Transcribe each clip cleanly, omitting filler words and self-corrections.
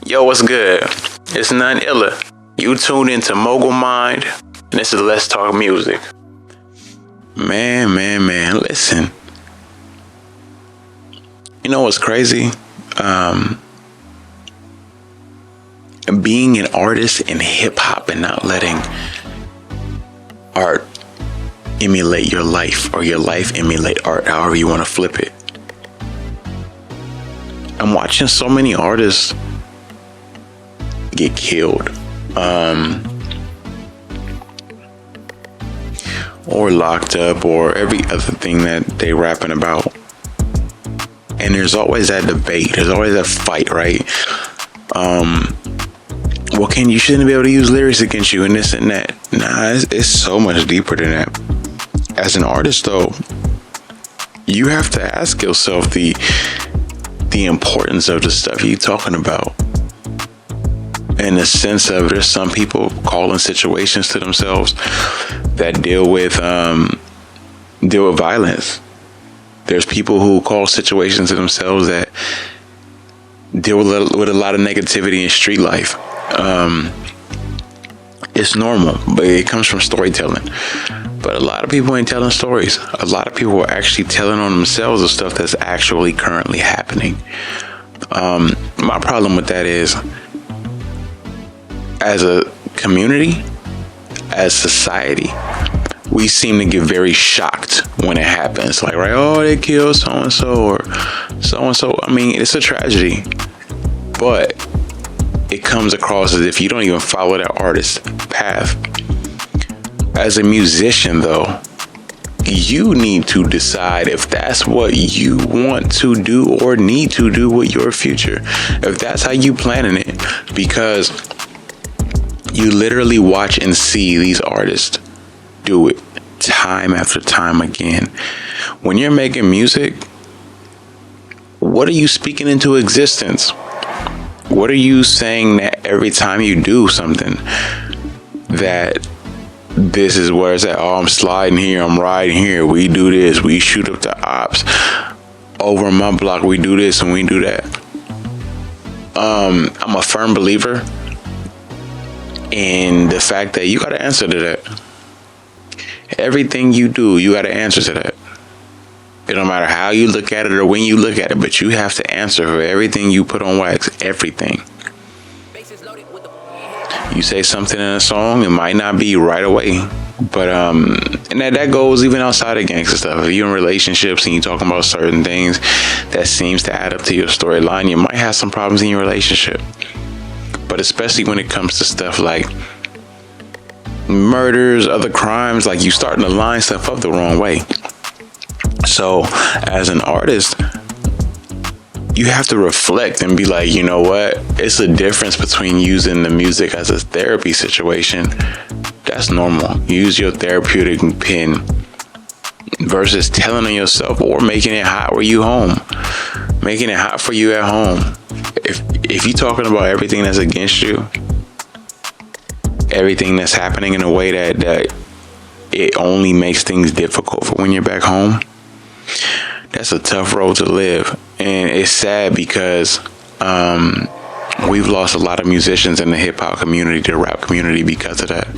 Yo, what's good? It's none iller. You tuned into Mogul Mined, and this is Let's Talk Music. Man, listen. You know what's crazy? Being an artist in hip hop and not letting art emulate your life or your life emulate art, however you want to flip it. I'm watching so many artists get killed, or locked up, or every other thing that they rapping about. And there's always that debate. There's always that fight, right? Well, you shouldn't be able to use lyrics against you and this and that. Nah, it's so much deeper than that. As an artist, though, you have to ask yourself the importance of the stuff you're talking about. In the sense of, there's some people calling situations to themselves that deal with violence. There's people who call situations to themselves that deal with a lot of negativity in street life. It's normal, but it comes from storytelling. But a lot of people ain't telling stories. A lot of people are actually telling on themselves of stuff that's actually currently happening. My problem with that is, as a community, as society, we seem to get very shocked when it happens. Like, right, oh, they killed so-and-so or so-and-so. I mean, it's a tragedy, but it comes across as if you don't even follow that artist's path. As a musician, though, you need to decide if that's what you want to do or need to do with your future. If that's how you planning it, because you literally watch and see these artists do it time after time again. When you're making music, what are you speaking into existence? What are you saying that every time you do something, that this is where it's at? Oh, I'm sliding here, I'm riding here, we do this, we shoot up the ops. Over my block, we do this and we do that. I'm a firm believer in the fact that you got to answer to that. Everything you do, you got to answer to that. It don't matter how you look at it or when you look at it, but you have to answer for everything you put on wax. Everything. You say something in a song, it might not be right away, but and that goes even outside of gangster stuff. If you're in relationships and you're talking about certain things that seems to add up to your storyline, you might have some problems in your relationship. But especially when it comes to stuff like murders, other crimes, like you starting to line stuff up the wrong way. So as an artist, you have to reflect and be like, you know what? It's a difference between using the music as a therapy situation. That's normal. Use your therapeutic pen versus telling on yourself or making it hot where you home. Making it hot for you at home. If you're talking about everything that's against you, everything that's happening in a way that it only makes things difficult for when you're back home, that's a tough road to live. And it's sad because we've lost a lot of musicians in the hip-hop community, the rap community, because of that.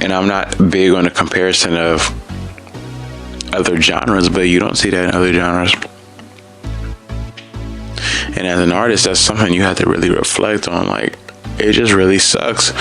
And I'm not big on the comparison of other genres, but you don't see that in other genres. And as an artist, that's something you have to really reflect on. Like, it just really sucks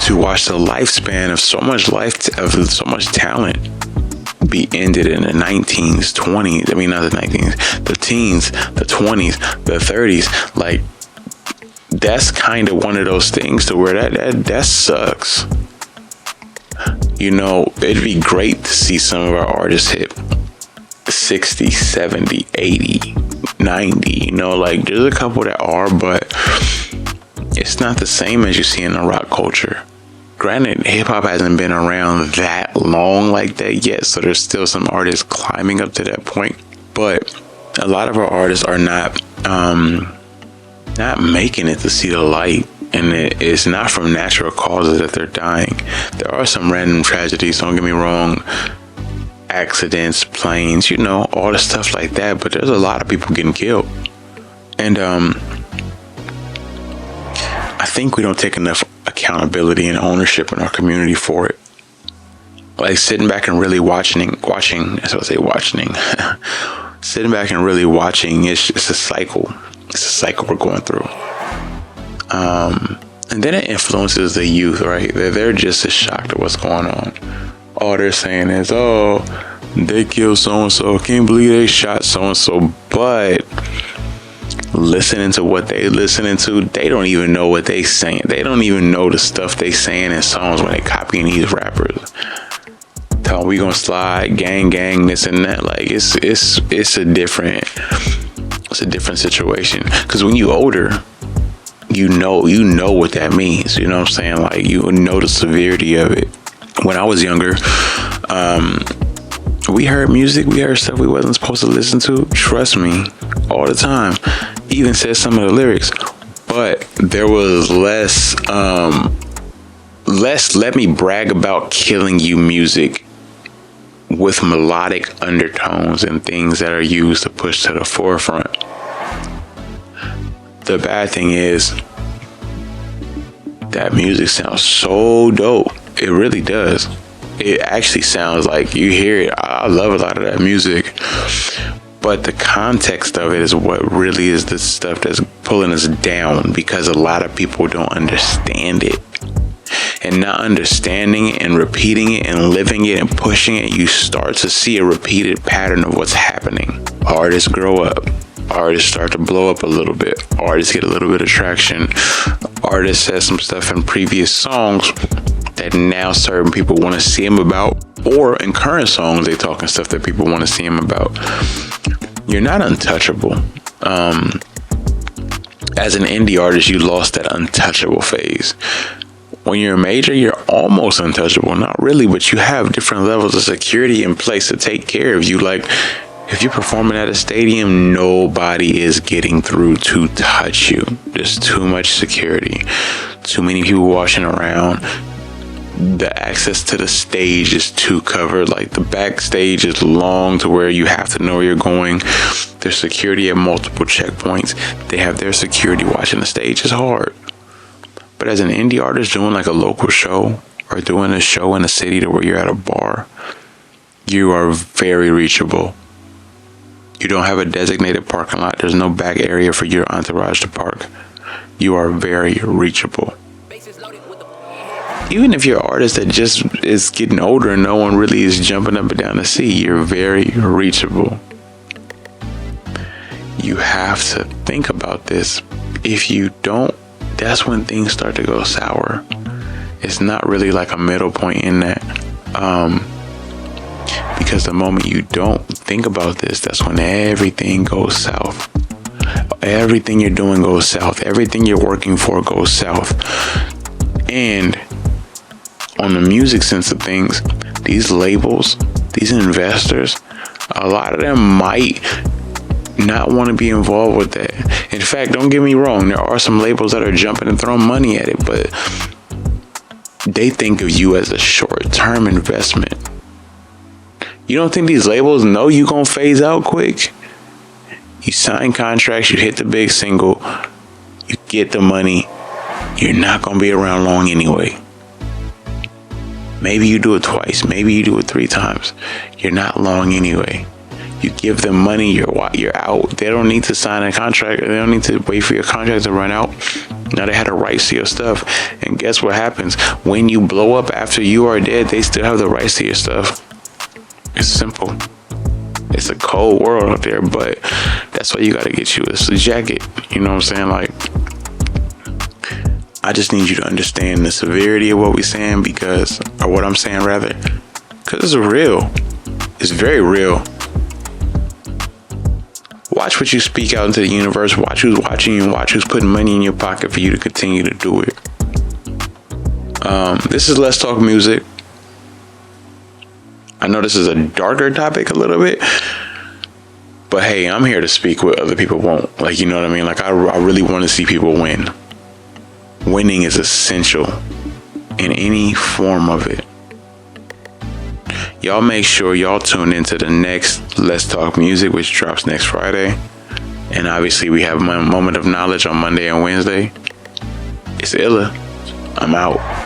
to watch the lifespan of so much talent be ended in the 19s, 20s. I mean, not the 19s, the teens, the 20s, the 30s. Like, that's kind of one of those things to where that sucks. You know, it'd be great to see some of our artists hit 60, 70, 80, 90. You know, like, there's a couple that are, but it's not the same as you see in the rock culture. Granted, hip-hop hasn't been around that long like that yet, so there's still some artists climbing up to that point. But a lot of our artists are not making it to see the light, and it's not from natural causes that they're dying. There are some random tragedies, don't get me wrong, accidents, planes, you know, all the stuff like that, but there's a lot of people getting killed. And think we don't take enough accountability and ownership in our community for it. Like sitting back and really watching, sitting back and really watching, it's a cycle. It's a cycle we're going through. And then it influences the youth, right? They're just as shocked at what's going on. All they're saying is, oh, they killed so-and-so. Can't believe they shot so-and-so. But listening to what they listening to, they don't even know what they saying. They don't even know the stuff they saying in songs when they copying these rappers. Tell them we gonna slide, gang, this and that. Like it's a different situation. Because when you older, you know what that means. You know what I'm saying? Like you know the severity of it. When I was younger, we heard music, we heard stuff we wasn't supposed to listen to. Trust me, all the time. Even said some of the lyrics, but there was less let me brag about killing you music with melodic undertones and things that are used to push to the forefront. The bad thing is that music sounds so dope. It really does. It actually sounds like you hear it. I love a lot of that music. But the context of it is what really is the stuff that's pulling us down, because a lot of people don't understand it. And not understanding it and repeating it and living it and pushing it, you start to see a repeated pattern of what's happening. Artists grow up. Artists start to blow up a little bit. Artists get a little bit of traction. Artists said some stuff in previous songs that now certain people want to see him about, or in current songs they talking stuff that people want to see him about. You're not untouchable. As an indie artist, you lost that untouchable phase. When you're a major, you're almost untouchable. Not really, but you have different levels of security in place to take care of you. Like if you're performing at a stadium, nobody is getting through to touch you. There's too much security, too many people washing around. The access to the stage is too covered. Like the backstage is long to where you have to know where you're going. There's security at multiple checkpoints. They have their security watching the stage. It's hard. But as an indie artist doing like a local show or doing a show in a city to where you're at a bar, you are very reachable. You don't have a designated parking lot. There's no back area for your entourage to park. You are very reachable. Even if you're an artist that just is getting older and no one really is jumping up and down to see, you're very reachable. You have to think about this. If you don't, that's when things start to go sour. It's not really like a middle point in that. Because the moment you don't think about this, that's when everything goes south. Everything you're doing goes south. Everything you're working for goes south. And on the music sense of things, these labels, these investors, a lot of them might not want to be involved with that. In fact, don't get me wrong, there are some labels that are jumping and throwing money at it, but they think of you as a short-term investment. You don't think these labels know you gonna phase out quick? You sign contracts, you hit the big single, you get the money, you're not gonna be around long anyway. Maybe you do it twice, maybe you do it 3 times. You're not long anyway. You give them money, you're out. They don't need to sign a contract. They don't need to wait for your contract to run out. Now they had a rights to your stuff. And guess what happens? When you blow up after you are dead, they still have the rights to your stuff. It's simple. It's a cold world out there, but that's why you got to get you a jacket. You know what I'm saying? Like, I just need you to understand the severity of what we're saying, or what I'm saying rather, because it's real. It's very real. Watch what you speak out into the universe. Watch who's watching you, and watch who's putting money in your pocket for you to continue to do it. This is Let's Talk Music. I know this is a darker topic a little bit, but hey, I'm here to speak what other people won't. Like, you know what I mean? Like, I really want to see people win. Winning is essential in any form of it. Y'all make sure y'all tune into the next Let's Talk Music, which drops next Friday. And obviously we have my Moment of Knowledge on Monday and Wednesday. It's illa. I'm out.